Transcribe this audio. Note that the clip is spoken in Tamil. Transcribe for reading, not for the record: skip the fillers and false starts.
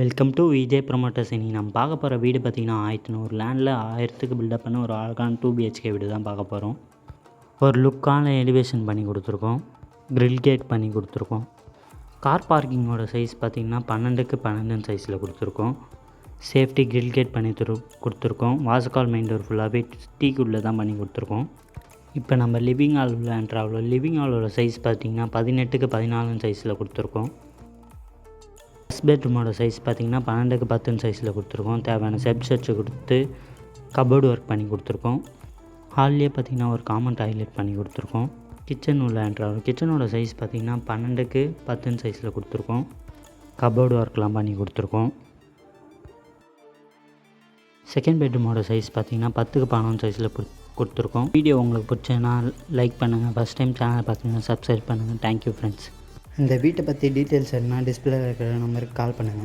Welcome to Vijay promoters. இன்றைக்கி நம்ம பார்க்க போகிற வீடு பார்த்திங்கன்னா 1100 லேண்டில் 1000க்கு பில்டப் பண்ண ஒரு அழகான 2 BHK வீடு தான் பார்க்க போகிறோம். ஒரு லுக்கான எலிவேஷன் பண்ணி கொடுத்துருக்கோம். கிரில் கேட் பண்ணி கொடுத்துருக்கோம். கார் பார்க்கிங்கோட சைஸ் பார்த்திங்கன்னா 12க்கு 12 சைஸில் கொடுத்துருக்கோம். சேஃப்டி கிரில் கேட் பண்ணி கொடுத்துருக்கோம். வாசக்கால் மெயின் டோர் ஃபுல்லாகவே டீக்குள்ளே தான் பண்ணி கொடுத்துருக்கோம். இப்போ நம்ம லிவிங் ஹால் உள்ள என்ட்ராவில் லிவிங் ஹாலோட சைஸ் பார்த்திங்கன்னா 18க்கு 14 சைஸில் கொடுத்துருக்கோம். ஃபஸ்ட் பெட்ரூமோட சைஸ் பார்த்திங்கன்னா 12க்கு 10 சைஸில் கொடுத்துருக்கோம். தேவையான செட்ஸ் கொடுத்து கபோர்டு ஒர்க் பண்ணி கொடுத்துருக்கோம். ஹால்லேயே பார்த்திங்கன்னா ஒரு காமன் டாய்லெட் பண்ணி கொடுத்துருக்கோம். கிச்சன் உள்ள என்ட்ராவில் கிச்சனோட சைஸ் பார்த்திங்கன்னா 12க்கு 10 சைஸில் கொடுத்துருக்கோம். கபோர்டு ஒர்க்லாம் பண்ணி கொடுத்துருக்கோம். செகண்ட் பெட்ரூமோட சைஸ் பார்த்திங்கன்னா 10க்கு 11 சைஸில் கொடுத்துருக்கோம். வீடியோ உங்களுக்கு பிடிச்சதுன்னா லைக் பண்ணுங்கள். ஃபஸ்ட் டைம் சேனல் பார்த்தீங்கன்னா சப்ஸ்கிரைப் பண்ணுங்கள். Thank you friends. இந்த வீட்டை பற்றி டீட்டெயில்ஸ் என்ன டிஸ்பிளே இருக்கிற நம்பருக்கு கால் பண்ணுங்கள்.